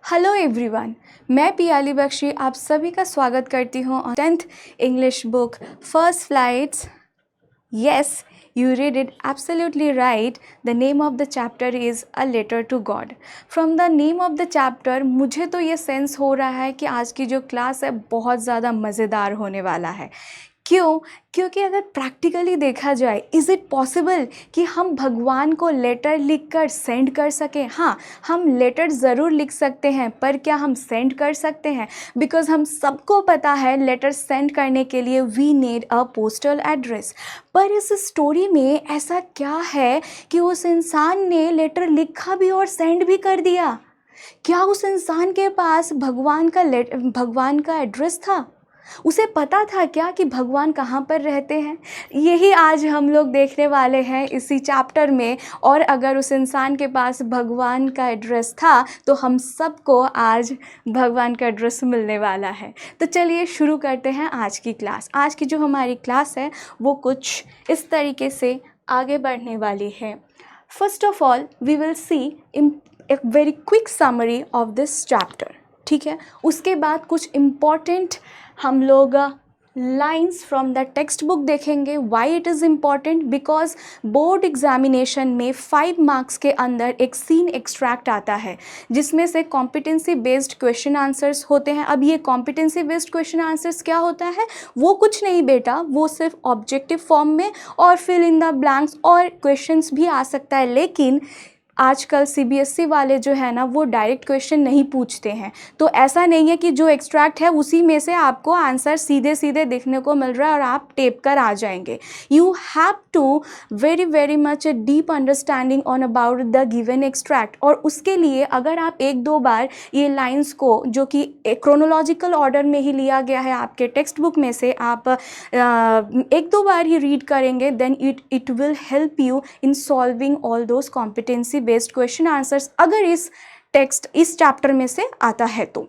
Hello everyone, मैं पियाली बख्शी आप सभी का स्वागत करती हूँ 10th English book first flights. Yes, you read it absolutely right. The name of the chapter is A Letter to God. From the name of the chapter मुझे तो ये सेंस हो रहा है कि आज की जो क्लास है बहुत ज़्यादा मज़ेदार होने वाला है। क्यों? क्योंकि अगर प्रैक्टिकली देखा जाए, इज़ इट पॉसिबल कि हम भगवान को लेटर लिखकर सेंड कर सकें? हाँ, हम लेटर ज़रूर लिख सकते हैं, पर क्या हम सेंड कर सकते हैं? बिकॉज़ हम सबको पता है लेटर सेंड करने के लिए we need a postal address. पर इस स्टोरी में ऐसा क्या है कि उस इंसान ने लेटर लिखा भी और सेंड भी कर दिया? क्या उस इंसान के पास भगवान का एड्रेस था? उसे पता था क्या कि भगवान कहाँ पर रहते हैं? यही आज हम लोग देखने वाले हैं इसी चैप्टर में। और अगर उस इंसान के पास भगवान का एड्रेस था तो हम सबको आज भगवान का एड्रेस मिलने वाला है। तो चलिए शुरू करते हैं आज की क्लास। आज की जो हमारी क्लास है वो कुछ इस तरीके से आगे बढ़ने वाली है। First of all we will see a very quick summary of this chapter. ठीक है, उसके बाद कुछ इम्पॉर्टेंट हम लोग lines from the text book देखेंगे। Why it is important? Because board examination में 5 मार्क्स के अंदर एक सीन एक्सट्रैक्ट आता है जिसमें से कॉम्पिटेंसी बेस्ड क्वेश्चन आंसर्स होते हैं। अब ये कॉम्पिटेंसी बेस्ड क्वेश्चन आंसर्स क्या होता है? वो कुछ नहीं बेटा, वो सिर्फ ऑब्जेक्टिव फॉर्म में और फिल इन द ब्लैंक्स और क्वेश्चंस भी आ सकता है। लेकिन आजकल सीबीएसई वाले जो है ना वो डायरेक्ट क्वेश्चन नहीं पूछते हैं। तो ऐसा नहीं है कि जो एक्सट्रैक्ट है उसी में से आपको आंसर सीधे सीधे देखने को मिल रहा है और आप टेप कर आ जाएंगे। You have to very much a deep understanding on about the given extract. और उसके लिए अगर आप एक दो बार ये लाइन्स को, जो कि क्रोनोलॉजिकल ऑर्डर में ही लिया गया है आपके टेक्स्ट बुक में से, आप एक दो बार ही रीड करेंगे, then it will help you in solving all those competency based question answers, अगर इस चैप्टर में से आता है तो।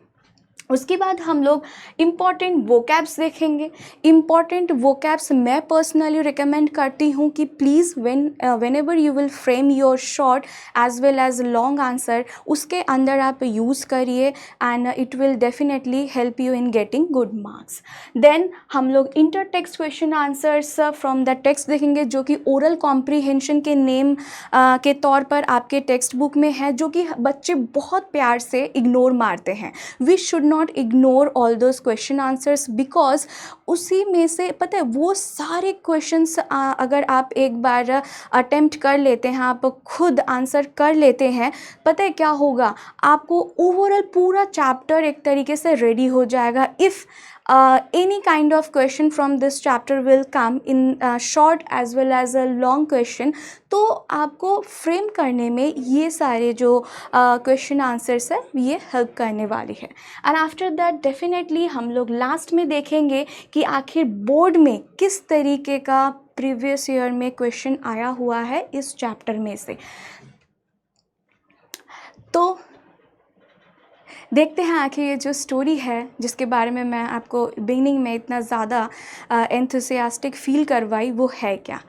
उसके बाद हम लोग इम्पॉर्टेंट वोकैब्स देखेंगे। इम्पॉर्टेंट वोकैब्स मैं पर्सनली रिकमेंड करती हूँ कि please whenever you will frame your short as well as long answer, उसके अंदर आप यूज़ करिए and it will definitely help you in getting good marks. Then हम लोग inter text question answers from the text देखेंगे, जो कि oral comprehension के नेम के तौर पर आपके टेक्स्ट बुक में है, जो कि बच्चे बहुत प्यार से इग्नोर मारते हैं। We should not ignore all those question answers because उसी में से पता है वो सारे क्वेश्चंस अगर आप एक बार अटेम्प्ट कर लेते हैं, आप खुद आंसर कर लेते हैं, पता है क्या होगा? आपको ओवरऑल पूरा चैप्टर एक तरीके से रेडी हो जाएगा। If any kind of question from this chapter will come in short as well as a long question, तो आपको फ्रेम करने में ये सारे जो क्वेश्चन आंसर्स है ये हेल्प करने वाली है। एंड आफ्टर दैट डेफिनेटली हम लोग लास्ट में देखेंगे कि आखिर बोर्ड में किस तरीके का प्रीवियस ईयर में क्वेश्चन आया हुआ है इस चैप्टर में से। तो देखते हैं आखिर ये जो स्टोरी है जिसके बारे में मैं आपको बिगिनिंग में इतना ज़्यादा एंथुसियास्टिक फील करवाई, वो है क्या?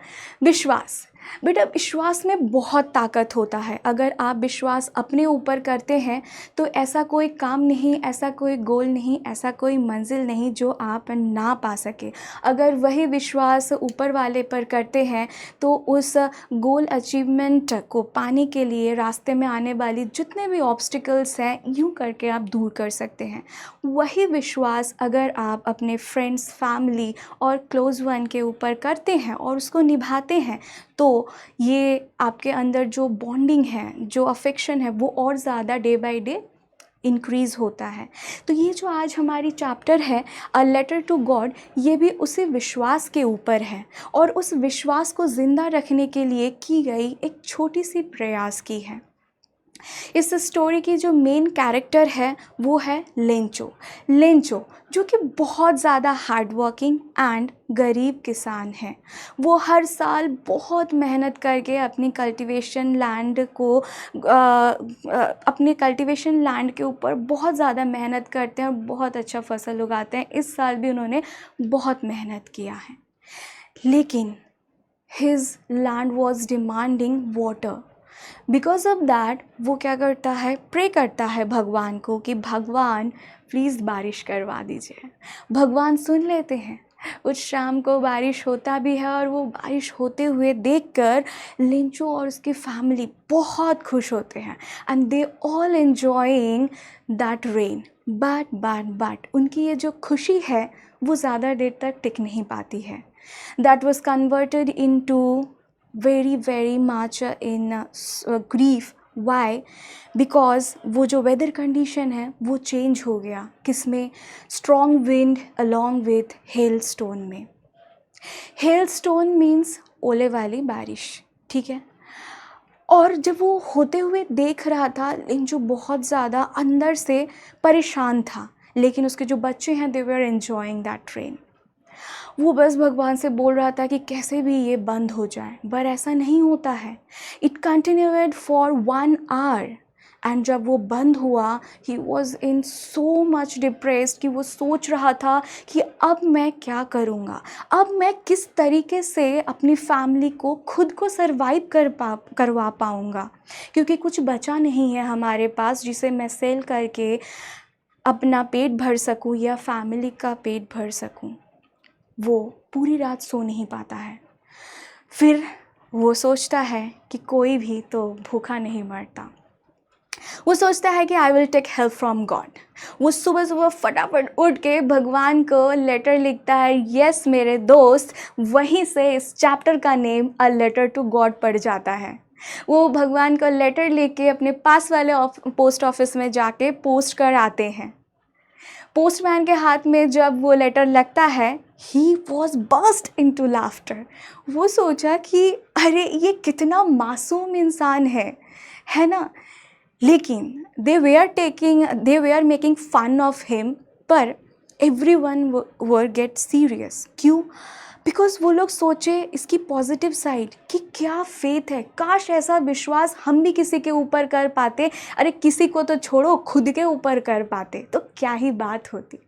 विश्वास। बेटा, विश्वास में बहुत ताकत होता है। अगर आप विश्वास अपने ऊपर करते हैं तो ऐसा कोई काम नहीं, ऐसा कोई गोल नहीं, ऐसा कोई मंजिल नहीं जो आप ना पा सके। अगर वही विश्वास ऊपर वाले पर करते हैं तो उस गोल अचीवमेंट को पाने के लिए रास्ते में आने वाली जितने भी ऑब्स्टिकल्स हैं यूँ करके आप दूर कर सकते हैं। वही विश्वास अगर आप अपने फ्रेंड्स, फैमिली और क्लोज वन के ऊपर करते हैं और उसको निभाते हैं तो ये आपके अंदर जो बॉन्डिंग है, जो अफेक्शन है, वो और ज़्यादा डे बाय डे इंक्रीज़ होता है। तो ये जो आज हमारी चैप्टर है अ लेटर टू गॉड, ये भी उसी विश्वास के ऊपर है और उस विश्वास को ज़िंदा रखने के लिए की गई एक छोटी सी प्रयास की है। इस स्टोरी की जो मेन कैरेक्टर है वो है लेंचो, जो कि बहुत ज़्यादा हार्ड वर्किंग एंड गरीब किसान है। वो हर साल बहुत मेहनत करके अपनी कल्टीवेशन लैंड के ऊपर बहुत ज़्यादा मेहनत करते हैं और बहुत अच्छा फसल उगाते हैं। इस साल भी उन्होंने बहुत मेहनत किया है, लेकिन his land was demanding water. Because of that वो क्या करता है, प्रे करता है भगवान को कि भगवान प्लीज़ बारिश करवा दीजिए। भगवान सुन लेते हैं। उस शाम को बारिश होता भी है और वो बारिश होते हुए देखकर लिंचो और उसकी फैमिली बहुत खुश होते हैं and they all enjoying that rain. But उनकी ये जो खुशी है वो ज़्यादा देर तक टिक नहीं पाती है। That was converted in to very much in grief. Why? Because वो जो वेदर कंडीशन है वो चेंज हो गया, किसमें, strong wind along with hello stone में। हेल स्टोन मीन्स ओले वाली बारिश, ठीक है। और जब वो होते हुए देख रहा था, लिंचो बहुत ज़्यादा अंदर से परेशान था, लेकिन उसके जो बच्चे हैं दे वर एन्जॉइंग दैट रेन। वो बस भगवान से बोल रहा था कि कैसे भी ये बंद हो जाए, पर ऐसा नहीं होता है। It continued for 1 our and जब वो बंद हुआ he was in so much depressed कि वो सोच रहा था कि अब मैं क्या करूँगा, अब मैं किस तरीके से अपनी फैमिली को खुद को सर्वाइव करवा पाऊँगा, क्योंकि कुछ बचा नहीं है हमारे पास जिसे मैं सेल करके अपना पेट भर सकूँ या फैमिली का पेट भर सकूँ। वो पूरी रात सो नहीं पाता है। फिर वो सोचता है कि कोई भी तो भूखा नहीं मरता। वो सोचता है कि I will take help from God. वो सुबह सुबह फटाफट उठ के भगवान को लेटर लिखता है। यस मेरे दोस्त, वहीं से इस चैप्टर का name a letter to God पड़ जाता है। वो भगवान को लेटर लिख के अपने पास वाले पोस्ट ऑफिस में जाके पोस्ट कर आते हैं। पोस्टमैन के हाथ में जब वो लेटर लगता है, he was burst into laughter. वो सोचा कि अरे ये कितना मासूम इंसान है ना। लेकिन दे वे are making fun of him, पर एवरीवन वर गेट सीरियस। क्यों? बिकॉज वो लोग सोचे इसकी पॉजिटिव साइड कि क्या फेथ है, काश ऐसा विश्वास हम भी किसी के ऊपर कर पाते। अरे किसी को तो छोड़ो, खुद के ऊपर कर पाते तो क्या ही बात होती।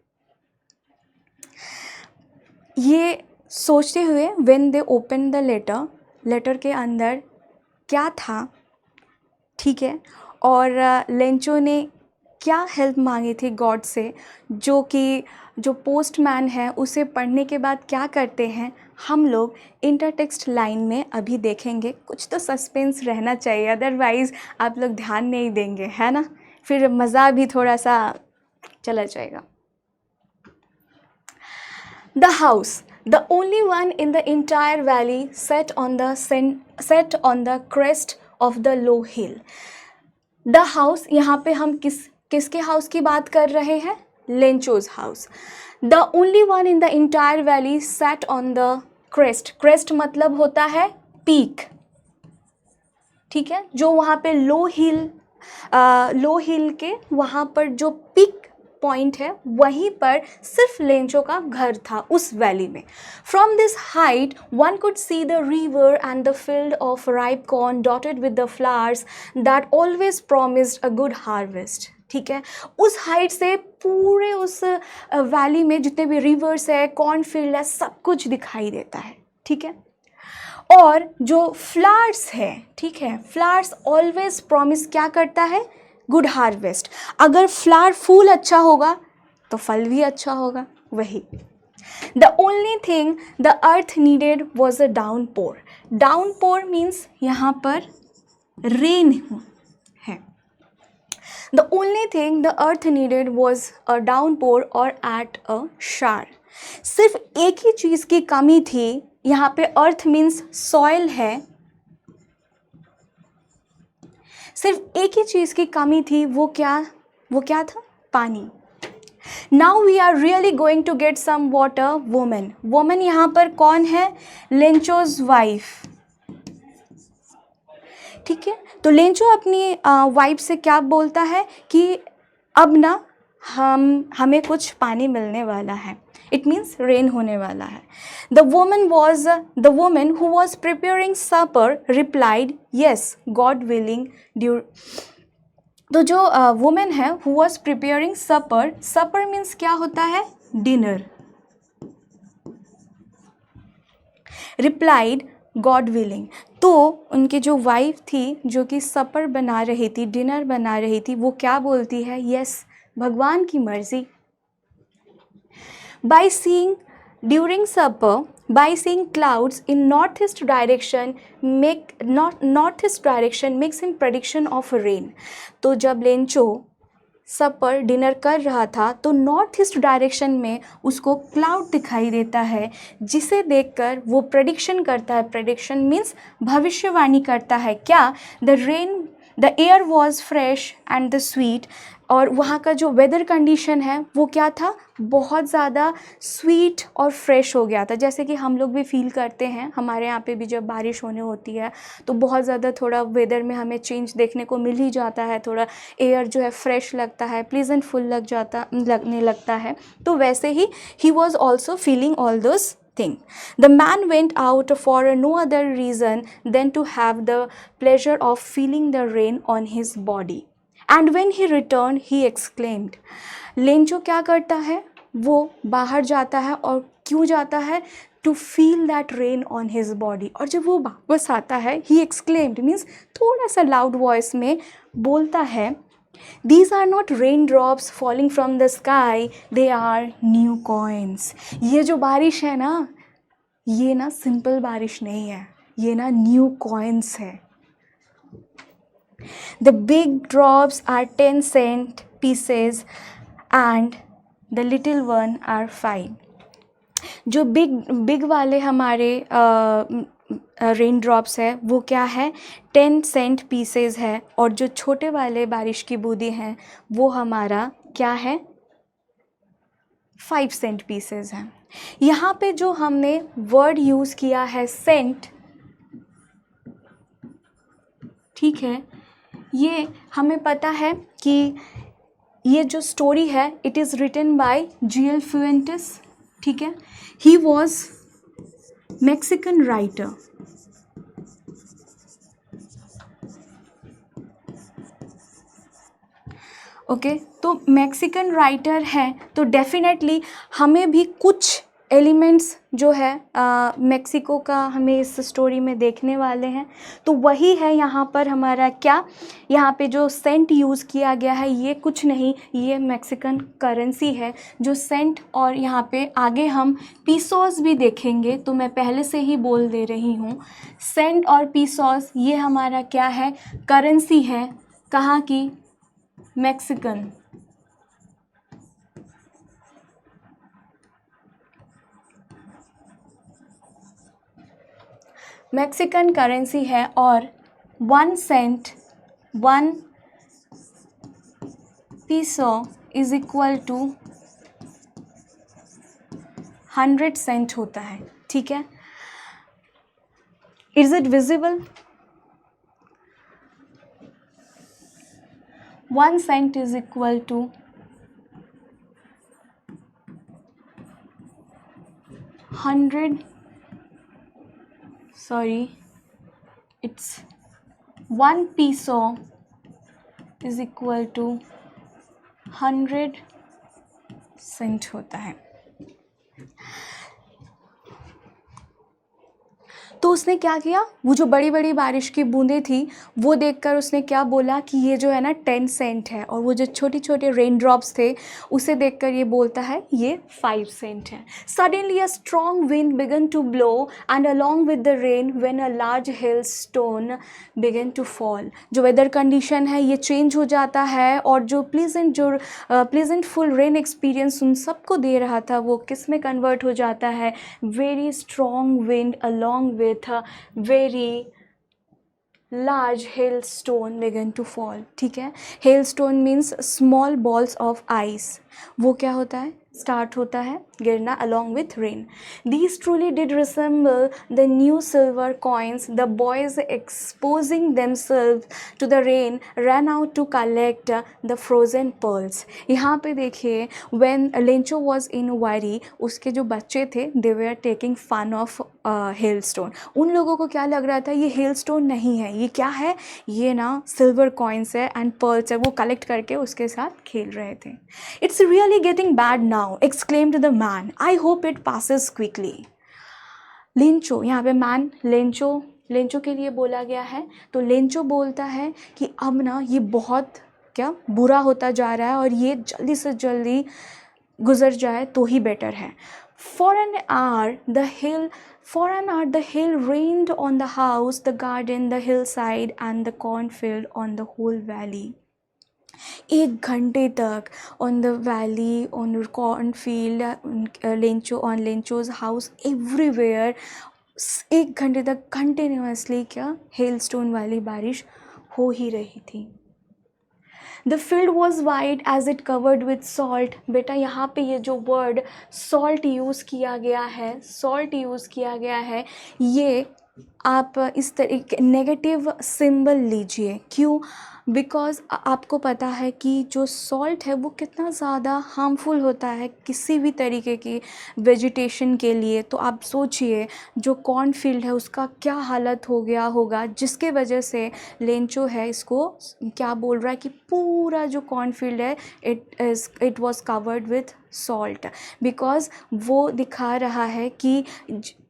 ये सोचते हुए when they open the letter के अंदर क्या था, ठीक है, और लेंचो ने क्या हेल्प मांगी थी गॉड से, जो पोस्टमैन है उसे पढ़ने के बाद क्या करते हैं हम लोग इंटरटेक्स्ट लाइन में अभी देखेंगे। कुछ तो सस्पेंस रहना चाहिए, अदरवाइज़ आप लोग ध्यान नहीं देंगे, है ना, फिर मज़ा भी थोड़ा सा चला जाएगा। The house, the only one in the entire valley, set on the crest of the low hill. The house, यहाँ पे हम किसके हाउस की बात कर रहे हैं? Lencho's house. The only one in the entire valley sat on the crest. Crest मतलब होता है पीक, ठीक है, जो वहाँ पे लो हिल के वहाँ पर जो पीक पॉइंट है वहीं पर सिर्फ लेंचो का घर था उस वैली में। From this height one could see the river and the field of ripe corn dotted with the flowers that always promised a good harvest. ठीक है, उस हाइट से पूरे उस वैली में जितने भी रिवर्स है, कॉर्न फील्ड है, सब कुछ दिखाई देता है। ठीक है, और जो फ्लावर्स है, ठीक है, फ्लावर्स ऑलवेज प्रॉमिस क्या करता है? Good harvest. अगर फ्लावर फूल अच्छा होगा तो फल भी अच्छा होगा। वही the only thing the earth needed was a downpour. Downpour means यहाँ पर रेन है। The only thing the earth needed was a downpour और एट अ शार। सिर्फ एक ही चीज़ की कमी थी यहाँ पे। अर्थ मीन्स सॉइल है, सिर्फ एक ही चीज़ की कमी थी, वो क्या था? पानी। Now we are really going to get some water. Women यहाँ पर कौन है? Lencho's wife. ठीक है, तो लेंचो अपनी वाइफ से क्या बोलता है कि अब ना हमें कुछ पानी मिलने वाला है। इट मीन्स रेन होने वाला है। The woman who was preparing supper replied yes God willing due. तो जो वुमेन है who was preparing supper means क्या होता है? डिनर। रिप्लाइड गॉड विलिंग, तो उनकी जो वाइफ थी, जो कि सपर बना रही थी, डिनर बना रही थी, वो क्या बोलती है? यस, भगवान की मर्जी। By seeing during supper, by seeing clouds in northeast direction northeast direction makes him prediction of rain. तो जब लेंचो सपर डिनर कर रहा था तो नॉर्थ ईस्ट डायरेक्शन में उसको क्लाउड दिखाई देता है, जिसे देखकर वो प्रेडिक्शन करता है। प्रेडिक्शन मीन्स भविष्यवाणी करता है। क्या? The air was fresh and the sweet, और वहाँ का जो वेदर कंडीशन है वो क्या था? बहुत ज़्यादा स्वीट और फ्रेश हो गया था। जैसे कि हम लोग भी फील करते हैं, हमारे यहाँ पे भी जब बारिश होने होती है तो बहुत ज़्यादा थोड़ा वेदर में हमें चेंज देखने को मिल ही जाता है, थोड़ा एयर जो है फ्रेश लगता है, प्लीजेंटफुल लगने लगता है। तो वैसे he was also feeling all those thing. The man went out for no other reason than to have the pleasure of feeling the rain on his body. And when he returned, he exclaimed. Lencho क्या करता है? वो बाहर जाता है, और क्यों जाता है? To feel that rain on his body. और जब वो वापस आता है, he exclaimed means थोड़ा सा loud voice में बोलता है, These are not raindrops falling from the sky, they are new coins. ये जो बारिश है ना, ये ना सिंपल बारिश नहीं है, ये ना न्यू कॉइन्स है। The big drops are 10 cent pieces and the little one are 5. जो बिग वाले हमारे रेन ड्रॉप्स है वो क्या है? 10 सेंट पीसेज है, और जो छोटे वाले बारिश की बूंदें हैं वो हमारा क्या है? 5 सेंट पीसेज हैं। यहाँ पे जो हमने वर्ड यूज़ किया है सेंट, ठीक है, ये हमें पता है कि ये जो स्टोरी है it is written by G.L. Fuentes, ठीक है। He was Mexican writer. Okay, तो मैक्सिकन राइटर हैं तो डेफिनेटली हमें भी कुछ एलिमेंट्स जो है मैक्सिको का हमें इस स्टोरी में देखने वाले हैं। तो वही है यहाँ पर हमारा क्या, यहाँ पे जो सेंट यूज़ किया गया है ये कुछ नहीं, ये मैक्सिकन करेंसी है जो सेंट, और यहाँ पे आगे हम पीसोस भी देखेंगे। तो मैं पहले से ही बोल दे रही हूँ, सेंट और पीसोस ये हमारा क्या है? करेंसी है। कहाँ की? मैक्सिकन। मैक्सिकन करेंसी है, और 1 cent 1 peso is equal to 100 cent होता है, ठीक है। Is it visible? 1 cent is equal to 100, sorry, it's 1 peso is equal to 100 cent होता है। तो उसने क्या किया? वो जो बड़ी बड़ी बारिश की बूंदें थी वो देखकर उसने क्या बोला कि ये जो है ना 10 सेंट है, और वो जो छोटे छोटे रेन ड्रॉप्स थे उसे देखकर ये बोलता है ये 5 सेंट है। Suddenly a strong wind began to blow and along with the rain when a large hail stone began to fall. जो वेदर कंडीशन है ये चेंज हो जाता है, और जो प्लीजेंटफुल रेन एक्सपीरियंस उन सबको दे रहा था वो किस में कन्वर्ट हो जाता है? Very strong wind along with a very large hailstone began to fall, ठीक है। hailstone means small balls of ice, वो क्या होता है? स्टार्ट होता है गिरना along with rain. These truly did resemble the new silver coins. The boys, exposing themselves to the rain, ran out to collect the frozen pearls. यहाँ पे देखिए, when Lencho was in worry, उसके जो बच्चे थे they were taking fun of hailstone. उन लोगों को क्या लग रहा था? ये hailstone नहीं है, ये क्या है? ये ना सिल्वर कॉइन्स है एंड पर्ल्स है, वो कलेक्ट करके उसके साथ खेल रहे थे। It's really getting bad now, exclaimed the man. I hope it passes quickly. Lencho, यहाँ पे मैन लेंचो लेंचो के लिए बोला गया है। तो लेंचो बोलता है कि अब ना ये बहुत क्या बुरा होता जा रहा है और ये जल्दी से जल्दी गुजर जाए तो ही बेटर है। For an hour the hill rained on the house, the garden, the hillside and the cornfield, on the whole valley. 1 घंटे तक on the valley, on the cornfield, on Lencho's house, everywhere 1 घंटे तक continuously क्या hailstone वाली बारिश हो ही रही थी। The field was white as it covered with salt. बेटा यहाँ पे ये जो वर्ड salt यूज़ किया गया है, salt यूज़ किया गया है, ये आप इस तरीके नेगेटिव सिंबल लीजिए। क्यों? बिकॉज़ आपको पता है कि जो सॉल्ट है वो कितना ज़्यादा हार्मफुल होता है किसी भी तरीके की वेजिटेशन के लिए। तो आप सोचिए जो कॉर्नफील्ड है उसका क्या हालत हो गया होगा, जिसके वजह से लेंचो है इसको क्या बोल रहा है कि पूरा जो कॉर्नफील्ड है it was covered with salt. Because वो दिखा रहा है कि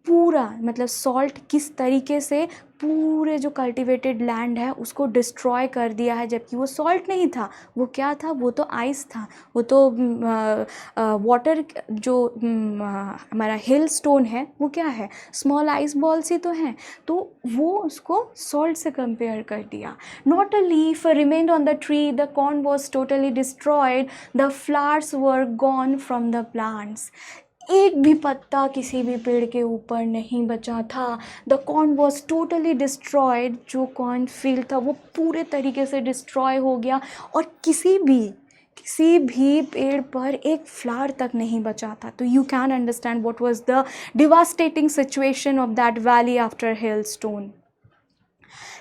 पूरा मतलब सॉल्ट किस तरीके से पूरे जो कल्टिवेटेड लैंड है उसको डिस्ट्रॉय कर दिया है, जबकि वो सॉल्ट नहीं था, वो क्या था, वो तो आइस था, वो तो वाटर जो हमारा हिल स्टोन है वो क्या है, स्मॉल आइस बॉल्स ही तो हैं। तो वो उसको सॉल्ट से कंपेयर कर दिया। Not a leaf remained on the tree, the corn was totally destroyed, the flowers were gone from the plants. एक भी पत्ता किसी भी पेड़ के ऊपर नहीं बचा था। The corn was totally destroyed, जो कॉर्न फील्ड था वो पूरे तरीके से डिस्ट्रॉय हो गया और किसी भी पेड़ पर एक फ्लावर तक नहीं बचा था। तो you can understand what was the devastating situation of that valley after hailstone.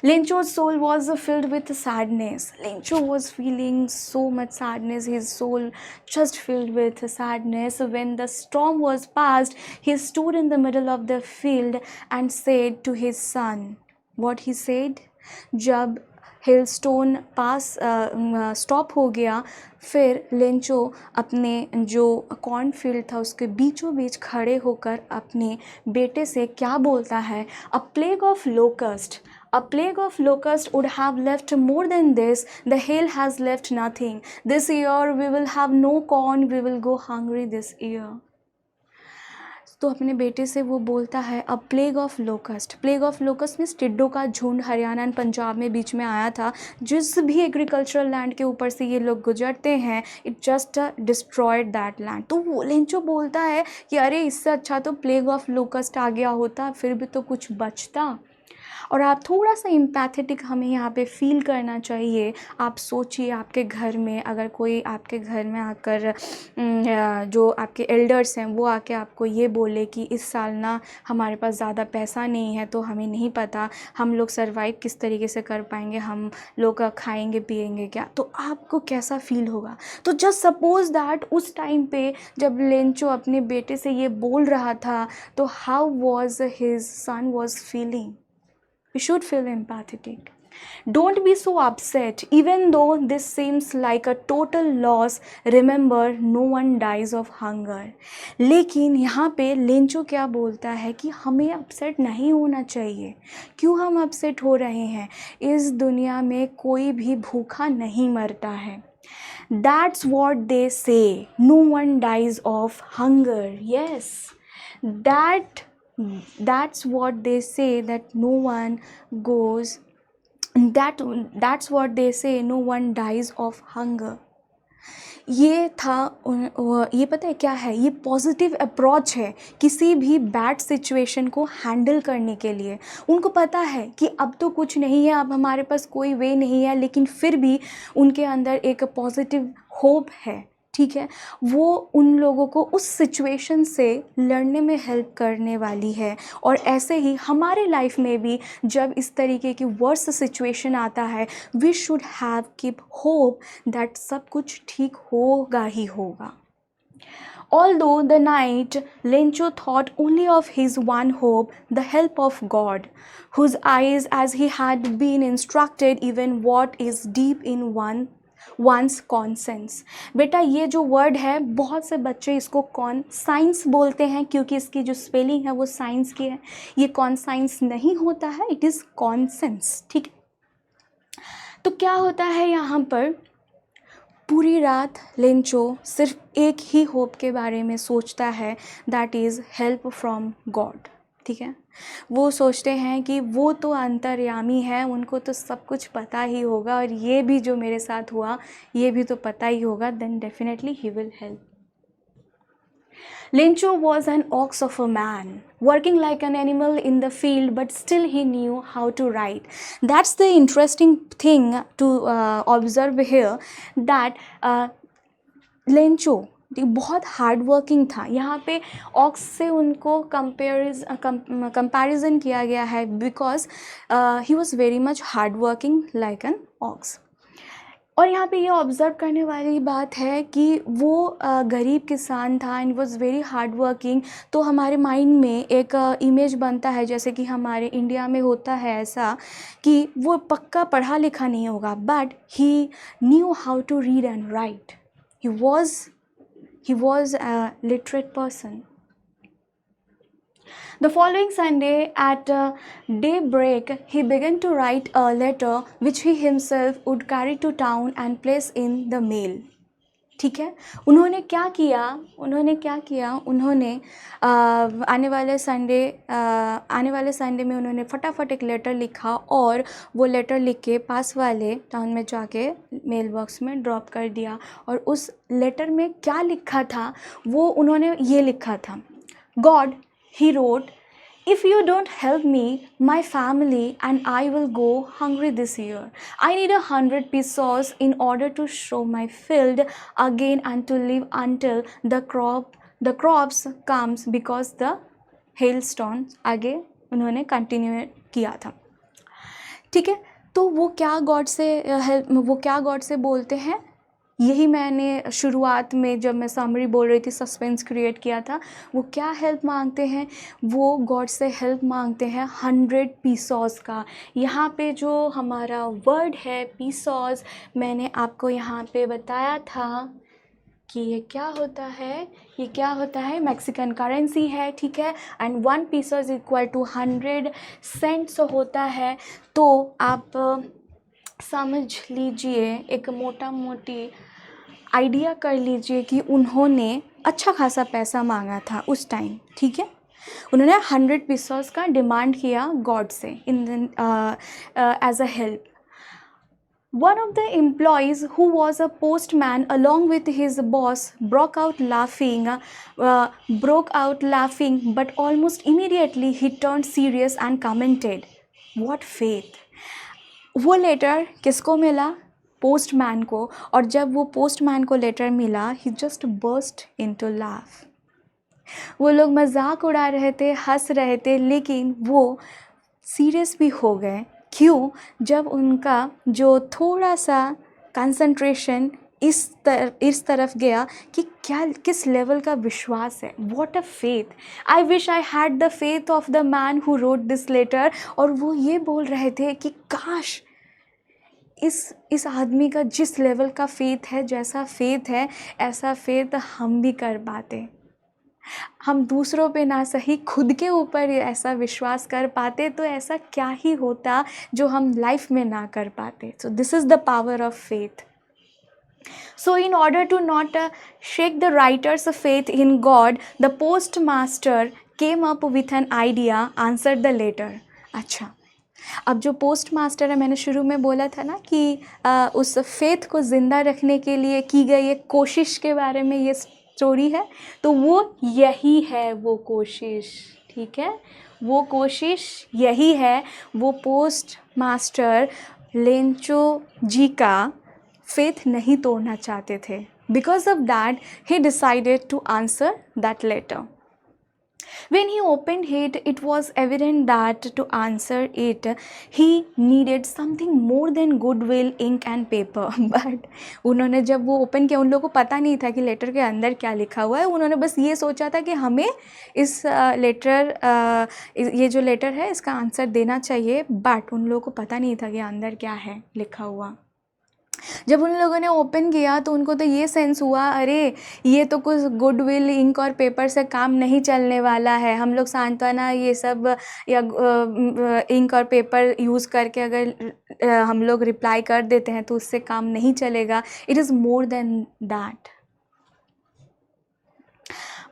Lencho's soul was filled with sadness. Lencho was feeling so much sadness. His soul just filled with sadness. When the storm was past, he stood in the middle of the field and said to his son, what he said? जब hailstone पास stop हो गया, फिर Lencho अपने जो cornfield था उसके बीचों बीच खड़े होकर अपने बेटे से क्या बोलता है? अ plague of locust, a plague of locusts would have left more than this. The hail has left nothing. This year we will have no corn. We will go hungry this year. तो अपने बेटे से वो बोलता है अ plague of locust. Plague of locust means टिड्डों का झुंड हरियाणा एंड पंजाब में बीच में आया था। जिस भी एग्रीकल्चरल लैंड के ऊपर से ये लोग गुजरते हैं, it just destroyed that land. तो वो लेंचो बोलता है कि अरे इससे अच्छा तो प्लेग ऑफ लोकस्ट आ गया होता, फिर भी तो कुछ बचता। और आप थोड़ा सा एम्पैथेटिक हमें यहाँ पे फील करना चाहिए। आप सोचिए आपके घर में अगर कोई आपके घर में आकर जो आपके एल्डर्स हैं वो आके आपको ये बोले कि इस साल ना हमारे पास ज़्यादा पैसा नहीं है, तो हमें नहीं पता हम लोग सर्वाइव किस तरीके से कर पाएंगे, हम लोग खाएंगे पिएंगे क्या, तो आपको कैसा फील होगा। तो जस्ट सपोज दैट उस टाइम पे जब लेंचो अपने बेटे से ये बोल रहा था, तो how was his son was feeling? We should feel empathetic. Don't be so upset. Even though this seems like a total loss, remember no one dies of hunger. लेकिन यहाँ पे लेंचो क्या बोलता है कि हमें अपसेट नहीं होना चाहिए। क्यों हम अपसेट हो रहे हैं? इस दुनिया में कोई भी भूखा नहीं मरता है। That's what they say. No one dies of hunger. Yes, that's what they say, that no one goes that's what they say, no one dies of hunger. ये था ये पता है क्या है? ये पॉजिटिव अप्रोच है किसी भी बैड सिचुएशन को हैंडल करने के लिए। उनको पता है कि अब तो कुछ नहीं है, अब हमारे पास कोई वे नहीं है, लेकिन फिर भी उनके अंदर एक पॉजिटिव होप है। ठीक है, वो उन लोगों को उस सिचुएशन से लड़ने में हेल्प करने वाली है। और ऐसे ही हमारे लाइफ में भी जब इस तरीके की वर्स्ट सिचुएशन आता है, we should have keep hope that सब कुछ ठीक होगा ही होगा। Although the night, Lencho thought only of his one hope, the help of God, whose eyes, as he had been instructed, even what is deep in one one's conscience. बेटा ये जो word है बहुत से बच्चे इसको कॉन साइंस बोलते हैं क्योंकि इसकी जो स्पेलिंग है वो साइंस की है। ये कॉन साइंस नहीं होता है, इट इज़ कॉन्सेंस। ठीक है, तो क्या होता है यहाँ पर, पूरी रात लेंचो सिर्फ एक ही होप के बारे में सोचता है, that is help from God. ठीक है, वो सोचते हैं कि वो तो अंतर्यामी है, उनको तो सब कुछ पता ही होगा और ये भी जो मेरे साथ हुआ ये भी तो पता ही होगा, then definitely he will help. Lencho was an ox of a man, working like an animal in the field, but still he knew how to write. That's the interesting thing to observe here, that Lencho बहुत hard working था। यहाँ पे aux से उनको comparison किया गया है because he was very much hard working like an ox. और यहाँ पे ये ऑब्ज़र्व करने वाली बात है कि वो गरीब किसान था and was very hard working. तो हमारे माइंड में एक इमेज बनता है, जैसे कि हमारे इंडिया में होता है ऐसा कि वो पक्का पढ़ा लिखा नहीं होगा, but he knew how to read and write. He was a literate person. The following Sunday at daybreak, he began to write a letter which he himself would carry to town and place in the mail. ठीक है, उन्होंने क्या किया, उन्होंने आने वाले Sunday में उन्होंने फटाफट एक लेटर लिखा और वो लेटर लिख के पास वाले टाउन में जाके मेल बॉक्स में ड्रॉप कर दिया। और उस लेटर में क्या लिखा था, वो उन्होंने ये लिखा था, God, he wrote, if you don't help me, my family and I will go hungry this year. I need 100 pesos in order to show my field again and to live until the crops comes because the hailstone। आगे उन्होंने continue किया था। ठीक है, तो वो क्या God से बोलते हैं, यही मैंने शुरुआत में जब मैं समरी बोल रही थी सस्पेंस क्रिएट किया था। वो क्या हेल्प मांगते हैं, वो गॉड से हेल्प मांगते हैं 100 पीसॉस का। यहाँ पे जो हमारा वर्ड है पीसॉस, मैंने आपको यहाँ पे बताया था कि ये क्या होता है, मैक्सिकन करेंसी है। ठीक है, एंड 1 पीसॉस इक्वल टू 100 सेंट्स होता है। तो आप समझ लीजिए, एक मोटी आइडिया कर लीजिए कि उन्होंने अच्छा खासा पैसा मांगा था उस टाइम। ठीक है, उन्होंने 100 पीसॉस का डिमांड किया गॉड से इन as a help. One of the employees, who was a postman, along with his boss, broke out laughing, but almost immediately he turned serious and commented, "What faith!" वो letter किसको मिला, postman को, और जब वो postman को letter मिला, ही just burst into laugh. वो लोग मजाक उड़ा रहे थे, हंस रहे थे, लेकिन वो सीरियस भी हो गए। क्यों? जब उनका जो थोड़ा सा कंसंट्रेशन इस तरफ गया कि किस लेवल का विश्वास है। What a faith! I wish I had the faith of the man who wrote this letter. और वो ये बोल रहे थे कि काश इस आदमी का जिस लेवल का फेथ है, जैसा फेथ है, ऐसा फेथ हम भी कर पाते। हम दूसरों पे ना सही, खुद के ऊपर ऐसा विश्वास कर पाते तो ऐसा क्या ही होता जो हम लाइफ में ना कर पाते। So this is the power of faith. So in order to not shake the writer's faith in God, the postmaster came up with an idea, answered the letter. अच्छा, अब जो पोस्ट मास्टर है, मैंने शुरू में बोला था ना कि उस फेथ को ज़िंदा रखने के लिए की गई एक कोशिश के बारे में ये स्टोरी है। तो वो यही है वो कोशिश। ठीक है, वो कोशिश यही है। वो पोस्ट मास्टर लेंचो जी का फेथ नहीं तोड़ना चाहते थे। Because of that he decided to answer that letter. When he opened it, it was evident that to answer it, he needed something more than goodwill, ink and paper. But उन्होंने जब वो open किया, उन लोगों को पता नहीं था कि लेटर के अंदर क्या लिखा हुआ है। उन्होंने बस ये सोचा था कि हमें इस ये जो लेटर है इसका आंसर देना चाहिए, बट उन लोगों को पता नहीं था कि अंदर क्या है लिखा हुआ। जब उन लोगों ने ओपन किया तो उनको तो ये सेंस हुआ, अरे ये तो कुछ गुडविल इंक और पेपर से काम नहीं चलने वाला है, हम लोग सांत्वना ये सब या इंक और पेपर यूज़ करके अगर हम लोग रिप्लाई कर देते हैं तो उससे काम नहीं चलेगा. It is more than that.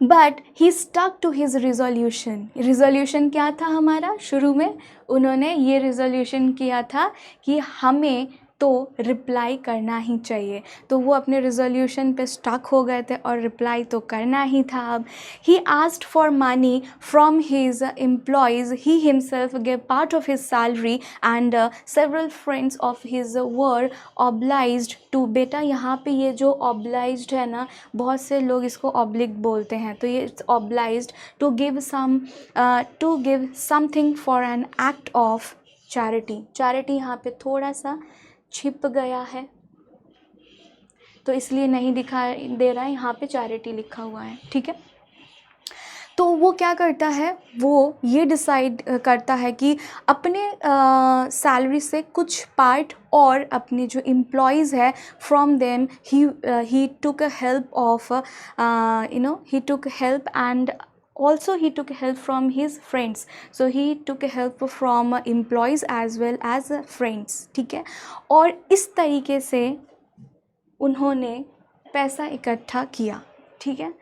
But he stuck to his resolution. Resolution क्या था हमारा? शुरू में उन्होंने ये रिजोल्यूशन किया था कि हमें तो रिप्लाई करना ही चाहिए. तो वो अपने रिजोल्यूशन पे स्टक हो गए थे और रिप्लाई तो करना ही था. अब he asked for money from his employees. He himself gave part of his salary and several friends of his were obliged to. बेटा यहाँ पे ये जो ऑब्लाइज्ड है ना, बहुत से लोग इसको ऑब्लिक बोलते हैं, तो ये obliged to give something for an act of charity. Charity यहाँ पे थोड़ा सा छिप गया है तो इसलिए नहीं दिखाई दे रहा है, यहाँ पे चैरिटी लिखा हुआ है. ठीक है, तो वो क्या करता है, वो ये डिसाइड करता है कि अपने सैलरी से कुछ पार्ट और अपने जो एम्प्लॉयज़ है from them he took help of he took help and also he took help from his friends. So he took help from employees as well as friends. ठीक है, और इस तरीके से उन्होंने पैसा इकट्ठा किया. ठीक है,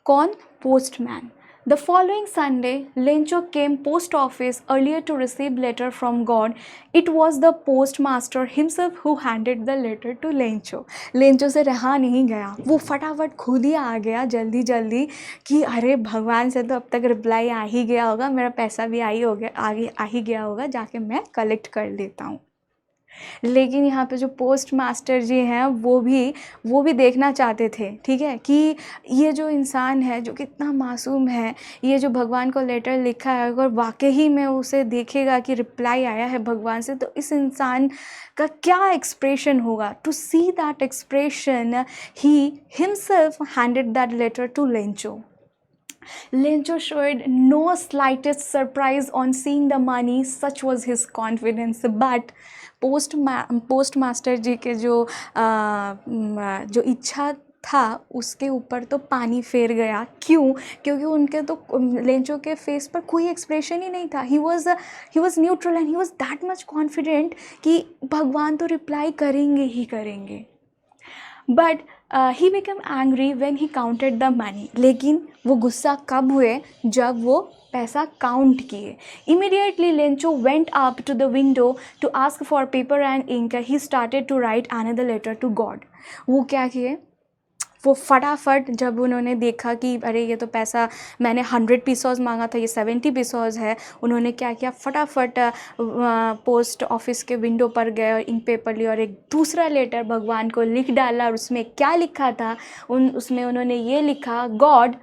कौन? Postman. The following Sunday, Lencho came post office earlier to receive letter from God. It was the postmaster himself who handed the letter to Lencho. Lencho से रहा नहीं गया, वो फटाफट खुद ही आ गया जल्दी जल्दी कि अरे भगवान से तो अब तक रिप्लाई आ ही गया होगा, मेरा पैसा भी आ ही गया होगा, जाके मैं कलेक्ट कर लेता हूँ. लेकिन यहाँ पे जो पोस्ट मास्टर जी हैं वो भी देखना चाहते थे. ठीक है, कि ये जो इंसान है जो कितना मासूम है, ये जो भगवान को लेटर लिखा है, अगर वाकई में उसे देखेगा कि रिप्लाई आया है भगवान से तो इस इंसान का क्या एक्सप्रेशन होगा. To see that expression he himself handed that letter to Lencho. Lencho showed no slightest surprise on seeing the money, such was his confidence. But postmaster ji के जो इच्छा था उसके ऊपर तो पानी फेर गया. क्यों? क्योंकि उनके तो लेंचो के फेस पर कोई एक्सप्रेशन ही नहीं था. He was neutral and he was that much confident कि भगवान तो रिप्लाई करेंगे ही करेंगे. But he become angry when he counted the money. लेकिन वो गुस्सा कब हुए? जब वो पैसा काउंट किए. Immediately Lencho went up to the window to ask for paper and ink. He started to write another letter to God. वो क्या किए, वो फटाफट जब उन्होंने देखा कि अरे ये तो पैसा मैंने 100 पीसोज मांगा था, ये 70 पीसोज है, उन्होंने क्या किया, फटाफट पोस्ट ऑफिस के विंडो पर गए और इंक पेपर लिया और एक दूसरा लेटर भगवान को लिख डाला. और उसमें क्या लिखा था? उसमें उन्होंने ये लिखा, God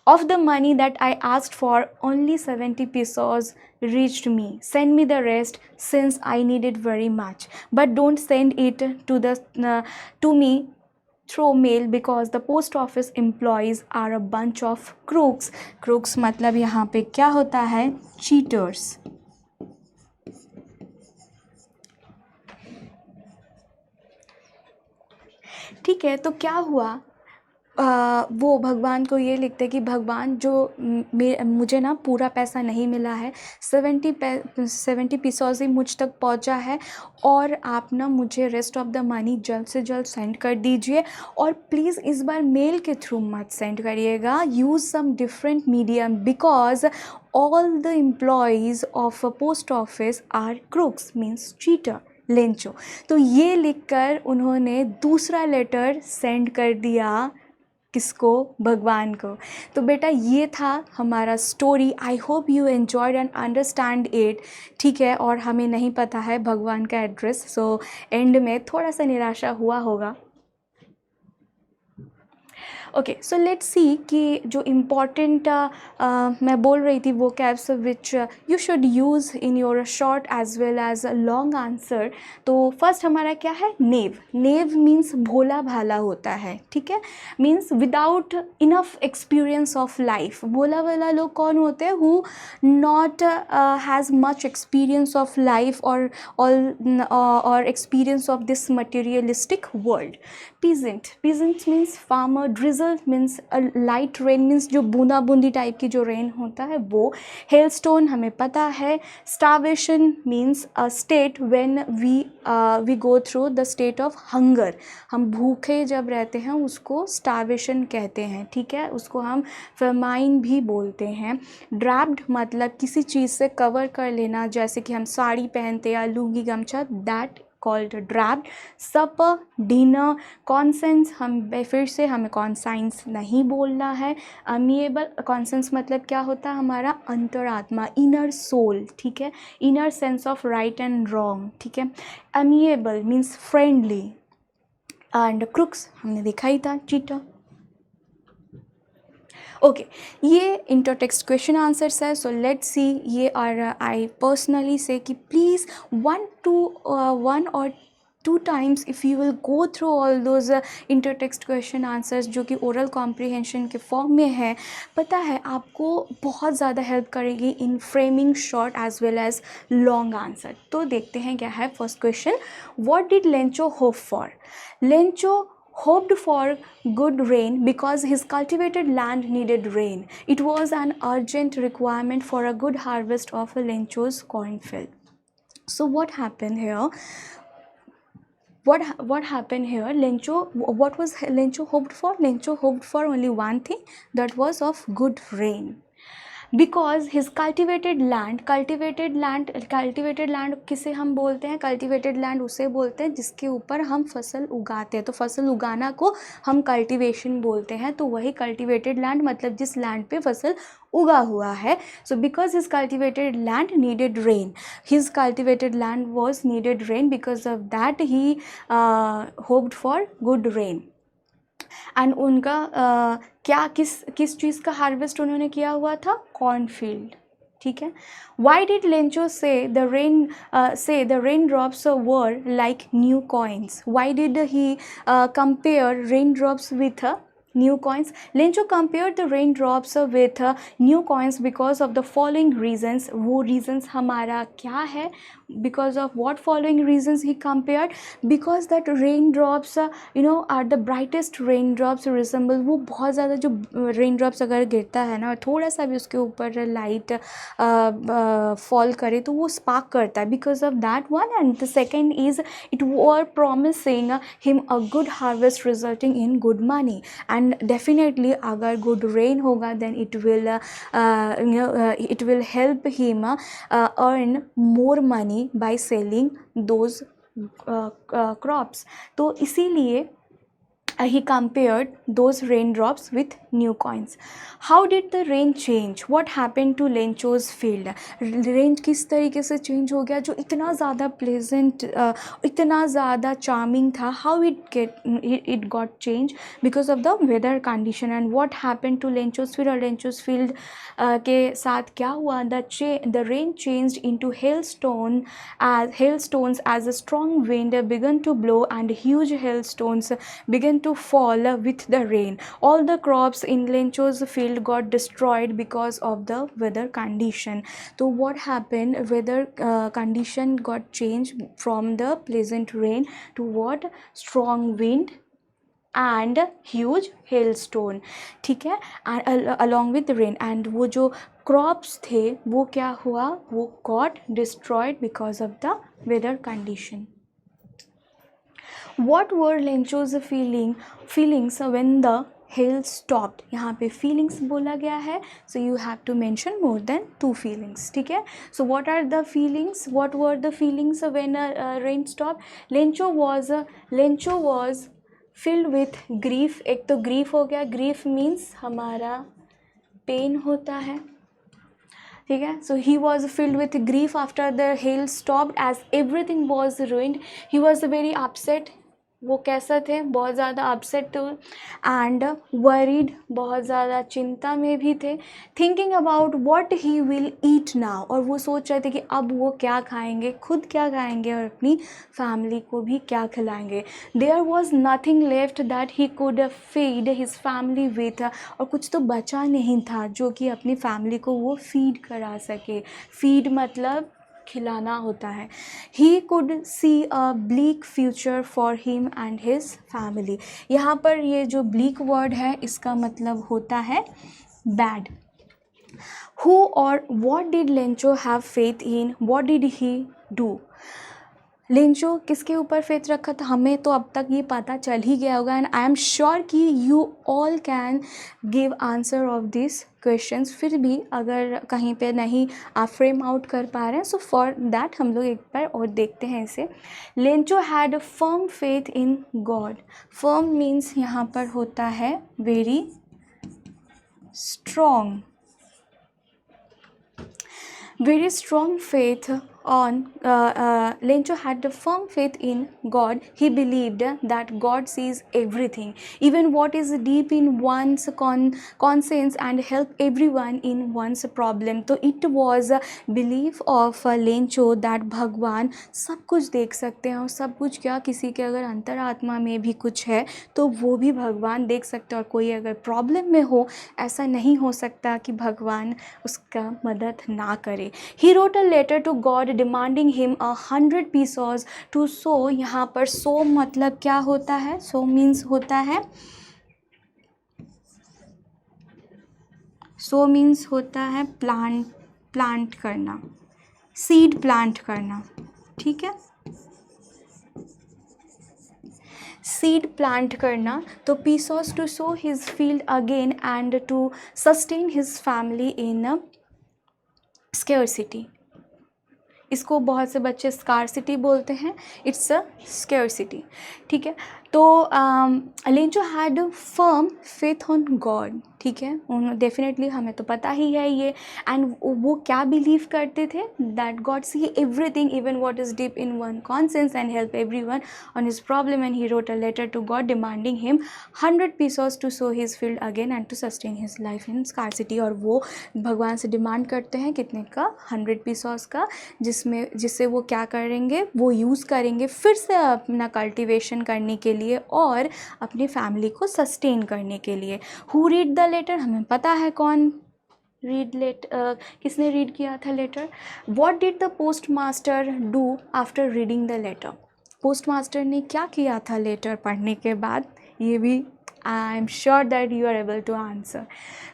of the money that I asked for, only 70 pesos reached me. Send me the rest since I need it very much. But don't send it to me through mail because the post office employees are a bunch of crooks. Crooks मतलब यहाँ पे क्या होता है? Cheaters. ठीक है, तो क्या हुआ? वो भगवान को ये लिखते कि भगवान जो मुझे ना पूरा पैसा नहीं मिला है, 70 पीसोज ही मुझ तक पहुंचा है और आप ना मुझे रेस्ट ऑफ द मनी जल्द से जल्द सेंड कर दीजिए. और प्लीज़ इस बार मेल के थ्रू मत सेंड करिएगा. Use some different medium because all the employees of post office are crooks, means cheater. Lencho. तो ये लिखकर उन्होंने दूसरा लेटर सेंड कर दिया. किसको? भगवान को. तो बेटा ये था हमारा story. I hope you enjoyed and understand it. ठीक है, और हमें नहीं पता है भगवान का एड्रेस, सो एंड में थोड़ा सा निराशा हुआ होगा. ओके, सो लेट्स सी कि जो इम्पॉर्टेंट मैं बोल रही थी वो vocabs which you should use in your short as well as long answer. तो फर्स्ट हमारा क्या है, नेव। नेव मीन्स भोला भाला होता है, ठीक है, means without enough experience of life. भोला भाला लोग कौन होते हैं, who not has much experience of life और experience of this materialistic world. Peasant means farmer. Drizzle means light rain, means जो बूंदा बूंदी टाइप की जो रेन होता है वो। हेलस्टोन हमें पता है। Starvation means a state when we go through the state of hunger. हम भूखे जब रहते हैं उसको स्टार्वेशन कहते हैं, ठीक है, उसको हम फेमाइन भी बोलते हैं। ड्रैप्ड मतलब किसी चीज़ से कवर कर लेना, जैसे कि हम साड़ी पहनते या लुंगी गमछा, that called draped. Supper, dinner. Conscience, हम फिर से हमें कॉन्साइंस नहीं बोलना है। अमिएबल, कॉन्सेंस मतलब क्या होता है, हमारा अंतरात्मा, इनर सोल, ठीक है, inner sense of right and wrong, ठीक है। अमिएबल मीन्स फ्रेंडली। एंड क्रुक्स हमने देखा ही था, चीटर। ओके, ये इंटरटेक्स्ट क्वेश्चन आंसर्स है। सो लेट्स सी, ये और आई पर्सनली से कि प्लीज़ 1 और 2 times if you will go through all those intertext question answers जो कि ओरल कॉम्प्रिहेंशन के फॉर्म में है, पता है आपको बहुत ज़्यादा हेल्प करेगी in framing short as well as long answer. तो देखते हैं क्या है। First question, what did Lencho hope for? Lencho hoped for good rain because his cultivated land needed rain. It was an urgent requirement for a good harvest of Lencho's cornfield. So what happened here? What happened here? What was Lencho hoped for? Lencho hoped for only one thing, that was of good rain. Because his cultivated land किसे हम बोलते हैं? Cultivated land उसे बोलते हैं जिसके ऊपर हम फसल उगाते हैं। तो फसल उगाना को हम कल्टिवेशन बोलते हैं। तो वही कल्टिवेटेड लैंड मतलब जिस लैंड पे फसल उगा हुआ है। So because his cultivated land needed rain, his cultivated land was needed rain, because of that he hoped for good rain. And उनका क्या किस चीज़ का हार्वेस्ट उन्होंने किया हुआ था? कॉर्नफील्ड, ठीक है। वाई डिड लेंचो से the rain drops were like new coins? Why did he compare rain drops with new coins? Lencho compared the raindrops with new coins because of the following reasons. वो reasons हमारा क्या है? Because of what following reasons he compared? Because that raindrops are the brightest raindrops resemble, वो बहुत ज़्यादा जो raindrops अगर गिरता है ना, थोड़ा सा भी उसके ऊपर लाइट फॉल करे तो वो स्पार्क करता है, because of that one. And the second is it were promising him a good harvest resulting in good money. And definitely अगर good rain होगा then it will help him earn more money by selling those crops. तो इसीलिए he compared those raindrops with new coins. How did the rain change? What happened to Lencho's field? Rain किस तरीके से change हो गया जो इतना ज़्यादा pleasant, इतना ज़्यादा charming था? How it got changed? Because of the weather condition. And what happened to Lencho's field? Lencho's field के साथ क्या हुआ? The rain changed into hailstones as a strong wind began to blow and huge hailstones began to fall with the rain. All the crops in Lencho's field got destroyed because of the weather condition. So what happened? Weather condition got changed from the pleasant rain to what? Strong wind and huge hailstone, ठीक है, along with the rain. And वो जो crops थे वो क्या हुआ? वो got destroyed because of the weather condition. What were Lencho's feelings when the hail stopped? यहाँ पे feelings बोला गया है, so you have to mention more than 2 feelings, ठीक है. So what are the feelings? What were the feelings when rain stopped? Lencho was filled with grief. एक तो grief हो गया, grief means हमारा pain होता है, ठीक है. So he was filled with grief after the hail stopped as everything was ruined. He was very upset वो कैसा थे, बहुत ज़्यादा अपसेट थे एंड वरीड, बहुत ज़्यादा चिंता में भी थे, thinking about what he will eat now, और वो सोच रहे थे कि अब वो क्या खाएंगे, खुद क्या खाएंगे और अपनी फैमिली को भी क्या खिलाएंगे। There was nothing left that he could feed his family with, और कुछ तो बचा नहीं था जो कि अपनी फैमिली को वो फीड करा सके। फीड मतलब खिलाना होता है। He could see a bleak future for him and his family. यहाँ पर ये जो ब्लीक वर्ड है इसका मतलब होता है बैड। हु और what did Lencho have faith in, what did he do. Lencho किसके ऊपर फेथ रखा था, हमें तो अब तक ये पता चल ही गया होगा एंड आई एम श्योर कि you all can give answer of this questions. फिर भी अगर कहीं पे नहीं आप फ्रेम आउट कर पा रहे हैं, सो फॉर दैट हम लोग एक बार और देखते हैं इसे। Lencho had firm faith in God. Firm means यहाँ पर होता है very strong, very strong faith on Lencho had a firm faith in God. He believed that God sees everything, even what is deep in one's conscience, and help everyone in one's problem. तो it was a belief of Lencho that भगवान सब कुछ देख सकते हैं, और सब कुछ क्या, किसी के अगर अंतरात्मा में भी कुछ है तो वो भी भगवान देख सकते हैं, और कोई अगर प्रॉब्लम में हो ऐसा नहीं हो सकता कि भगवान उसका मदद ना करे। He wrote a letter to God demanding him 100 pesos to sow। यहाँ पर sow मतलब क्या होता है, sow means होता है, sow means होता है प्लांट करना, सीड प्लांट करना, ठीक है, सीड प्लांट करना। तो pesos to sow his field again and to sustain his family in scarcity। इसको बहुत से बच्चे स्कारसिटी बोलते हैं, इट्स अ स्केरसिटी, ठीक है। तो Lencho had firm faith on God, ठीक है, उन्होंने डेफिनेटली, हमें तो पता ही है ये, एंड वो क्या बिलीव करते थे, that God see everything even what is deep in one conscience and help everyone on his problem, and he wrote a letter to God demanding him 100 pesos to sow his field again and to sustain his life in scarcity. और वो भगवान से demand करते हैं कितने का, 100 pesos का, जिससे वो क्या करेंगे, वो यूज़ करेंगे फिर से अपना कल्टीवेशन करने के लिए और अपनी फैमिली को सस्टेन करने के लिए। हु रीड द लेटर, हमें पता है कौन किसने रीड किया था letter. What did the post master do after reading the letter. Post master ने क्या किया था लेटर पढ़ने के बाद, ये भी I am sure that you are able to answer.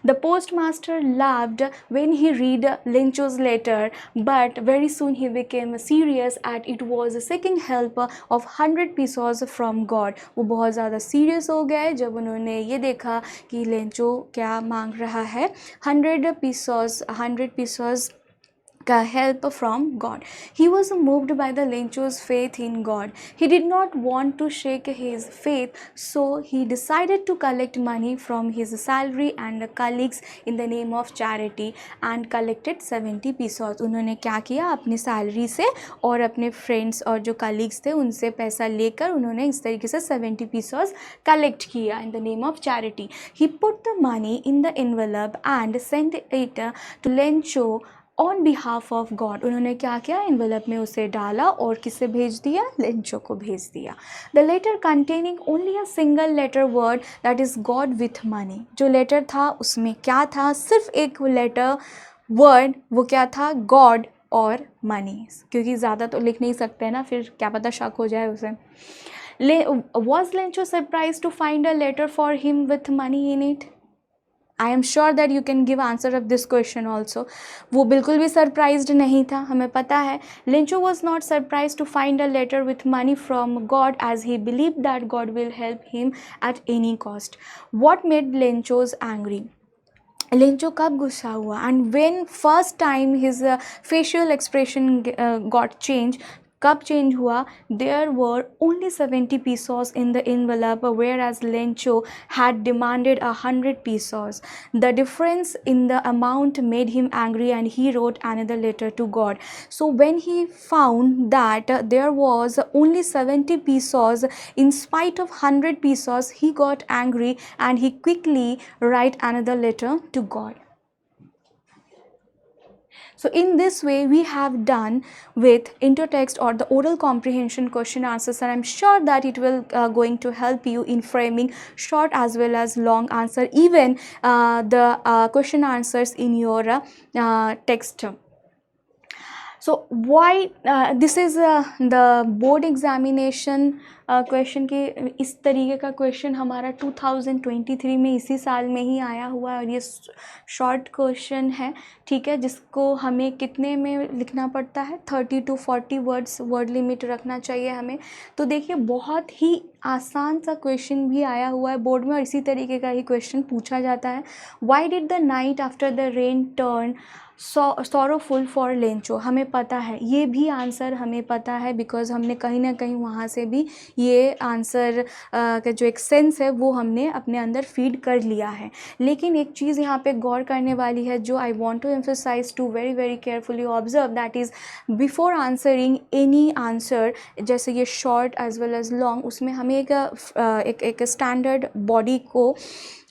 The postmaster laughed when he read Lencho's letter, but very soon he became serious as it was seeking help of 100 pesos from God. वो बहुत ज़्यादा serious हो गए जब उन्होंने ये देखा कि लेंचो क्या मांग रहा है, 100 pesos का help from God. He was moved by the Lencho's faith in God. He did not want to shake his faith, so he decided to collect money from his salary and colleagues in the name of charity and collected 70 pesos. उन्होंने क्या किया, अपनी salary से और अपने friends और जो colleagues थे उनसे पैसा लेकर उन्होंने इस तरीके से 70 pesos कलेक्ट किया in the name of charity. He put the money in the envelope and sent it to Lencho on behalf of God. उन्होंने क्या किया, एनवेलप में उसे डाला और किसे भेज दिया, लेंचो को भेज दिया। The letter containing only a single letter word that is God with money. जो लेटर था उसमें क्या था, सिर्फ एक लेटर वर्ड, वो क्या था, गॉड और मनी, क्योंकि ज़्यादा तो लिख नहीं सकते ना, फिर क्या पता शक हो जाए उसे। Was Lencho surprise to find a letter for him with money in it. I am sure that you can give answer of this question also. वो बिल्कुल भी सरप्राइज्ड नहीं था, हमें पता है। Lencho was not surprised to find a letter with money from God as he believed that God will help him at any cost. What made Lencho's angry? Lencho कब गुस्सा हुआ, and when first time his facial expression got change, कब change हुआ? There were only 70 pesos in the envelope, whereas Lencho had demanded 100 pesos. The difference in the amount made him angry, and he wrote another letter to God. So when he found that there was only 70 pesos in spite of 100 pesos, he got angry and he quickly write another letter to God. So in this way we have done with intertext or the oral comprehension question answers, and I'm sure that it will going to help you in framing short as well as long answer, even the question answers in your text. So why this is the board examination question कि इस तरीके का question हमारा 2023 में इसी साल में ही आया हुआ है, और ये शॉर्ट क्वेश्चन है, ठीक है, जिसको हमें कितने में लिखना पड़ता है? 30 to 40 वर्ड्स वर्ड लिमिट रखना चाहिए हमें। तो देखिए बहुत ही आसान सा क्वेश्चन भी आया हुआ है बोर्ड में, और इसी तरीके का ही क्वेश्चन पूछा जाता है। Why did the night after the rain turn sorrowful for Lencho? हमें पता है, ये भी आंसर हमें पता है, बिकॉज हमने कहीं ना कहीं वहाँ से भी ये आंसर का जो एक सेंस है वो हमने अपने अंदर फीड कर लिया है। लेकिन एक चीज़ यहाँ पे गौर करने वाली है जो I want to emphasise to very very carefully observe, that is before answering any answer, जैसे ये short as well as long, उसमें हमें एक स्टैंडर्ड बॉडी को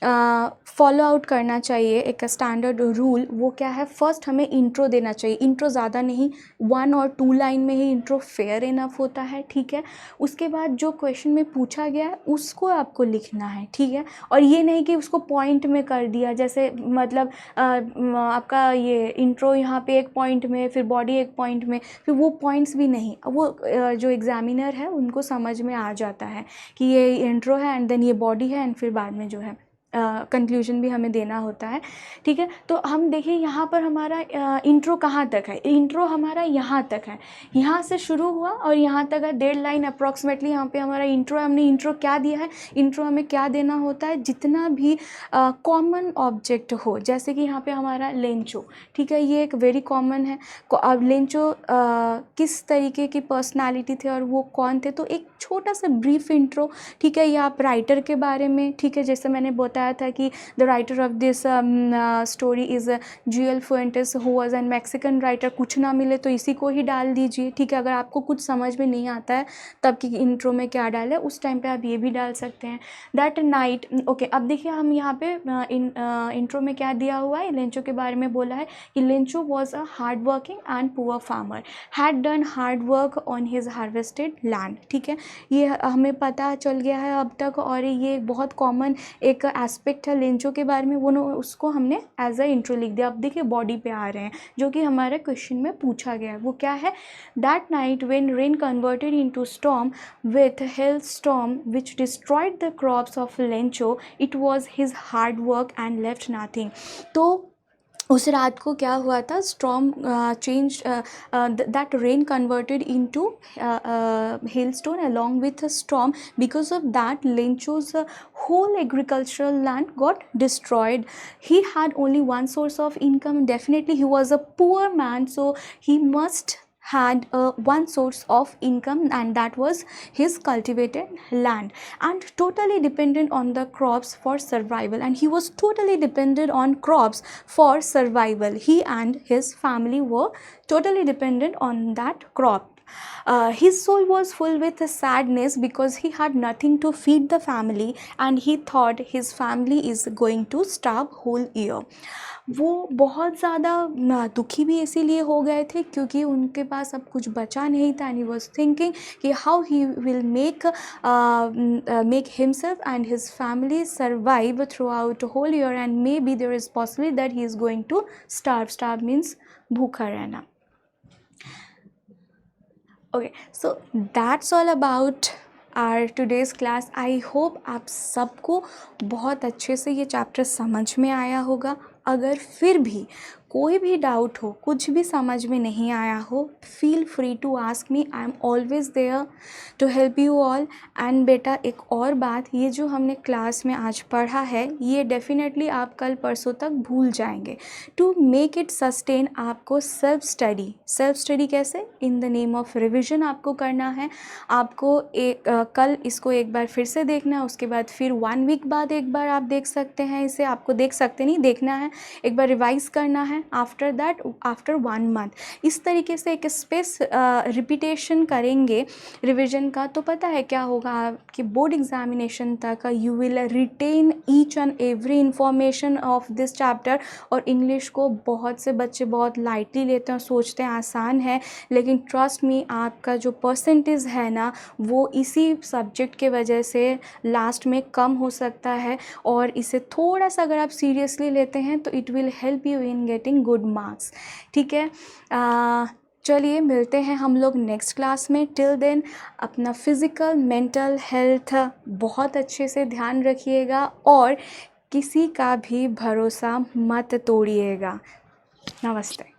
फॉलो आउट करना चाहिए, एक स्टैंडर्ड रूल। वो क्या है? फर्स्ट हमें इंट्रो देना चाहिए, इंट्रो ज़्यादा नहीं, 1 और 2 लाइन में ही इंट्रो फेयर इनफ होता है, ठीक है। उसके बाद जो क्वेश्चन में पूछा गया है उसको आपको लिखना है, ठीक है, और ये नहीं कि उसको पॉइंट में कर दिया, जैसे मतलब आपका ये इंट्रो यहाँ पे एक पॉइंट में, फिर बॉडी एक पॉइंट में, फिर वो पॉइंट्स भी नहीं, वो जो एग्जामिनर है उनको समझ में आ जाता है कि ये इंट्रो है एंड देन ये बॉडी है एंड फिर बाद में जो है कंक्लूजन भी हमें देना होता है, ठीक है। तो हम देखिए यहाँ पर हमारा इंट्रो कहाँ तक है? इंट्रो हमारा यहाँ तक है, यहाँ से शुरू हुआ और यहाँ तक है 1.5 लाइन अप्रॉक्सीमेटली यहाँ पे हमारा इंट्रो है। हमने इंट्रो क्या दिया है? इंट्रो हमें क्या देना होता है? जितना भी कॉमन ऑब्जेक्ट हो, जैसे कि यहाँ पे हमारा लेंचो, ठीक है, ये एक वेरी कॉमन है। अब लेंचो किस तरीके की पर्सनालिटी थे और वो कौन थे? तो एक छोटा सा ब्रीफ इंट्रो, ठीक है, या आप राइटर के बारे में, ठीक है, जैसे मैंने बताया था कि the writer of this story is Juel Fuentes who was an Mexican writer. कुछ ना मिले तो इसी को ही डाल दीजिए, ठीक है। अगर आपको कुछ समझ में नहीं आता है तब कि इंट्रो में क्या डाले, उस टाइम पे आप ये भी डाल सकते हैं। That night, okay. अब देखिए हम यहाँ पे इंट्रो में क्या दिया हुआ है? लेंचो के बारे में बोला है कि Lencho was a hard working and poor farmer, had done hard work on his harvested land, ठीक है। ये हमें पता चल गया है अब तक, और ये बहुत कॉमन एक एस्पेक्ट है लेंचो के बारे में, वो उसको हमने एज अ इंट्रो लिख दिया। अब देखिए बॉडी पे आ रहे हैं जो कि हमारे क्वेश्चन में पूछा गया है, वो क्या है? That night when rain converted into storm with hello storm which destroyed the crops of Lencho, it was his hard work and left nothing. तो उस रात को क्या हुआ था? Storm change, that rain converted into hailstone along with storm, because of that Lencho's whole agricultural land got destroyed. He had only one source of income. Definitely he was a poor man, so he must had one source of income, and that was his cultivated land, and totally dependent on the crops for survival. And he was totally dependent on crops for survival. He and his family were totally dependent on that crop. His soul was full with sadness because he had nothing to feed the family, and he thought his family is going to starve whole year. वो बहुत ज़्यादा दुखी भी इसीलिए हो गए थे क्योंकि उनके पास अब कुछ बचा नहीं था, एंड ही वॉज थिंकिंग कि how he will make himself and his family survive throughout whole year, and maybe there is possibility that he is going to starve. Starve means भूखा रहना। Okay, so that's all about our today's class. I hope आप सबको बहुत अच्छे से ये chapter समझ में आया होगा। अगर फिर भी कोई भी डाउट हो, कुछ भी समझ में नहीं आया हो, feel free to ask me, I am always there to help you all. And बेटा एक और बात, ये जो हमने क्लास में आज पढ़ा है ये डेफिनेटली आप कल परसों तक भूल जाएंगे। टू मेक इट सस्टेन आपको सेल्फ स्टडी कैसे, in the name of revision आपको करना है। आपको कल इसको एक बार फिर से देखना है, उसके बाद फिर 1 वीक बाद एक बार आप देख सकते हैं इसे, आपको देख सकते नहीं, देखना है, एक बार रिवाइज करना है। आफ्टर दैट आफ्टर 1 मंथ इस तरीके से एक स्पेस रिपीटेशन करेंगे रिवीजन का, तो पता है क्या होगा, आपकी बोर्ड एग्जामिनेशन तक you will retain each and every information of this chapter. और इंग्लिश को बहुत से बच्चे बहुत लाइटली लेते हैं और सोचते हैं आसान है, लेकिन ट्रस्ट मी आपका जो परसेंटेज है ना वो इसी सब्जेक्ट के वजह से लास्ट में कम हो सकता है। और इसे थोड़ा सा अगर आप सीरियसली लेते हैं तो it will help you in getting good marks. ठीक है, चलिए मिलते हैं हम लोग नेक्स्ट क्लास में। टिल देन अपना फिज़िकल मेंटल हेल्थ बहुत अच्छे से ध्यान रखिएगा और किसी का भी भरोसा मत तोड़िएगा। नमस्ते।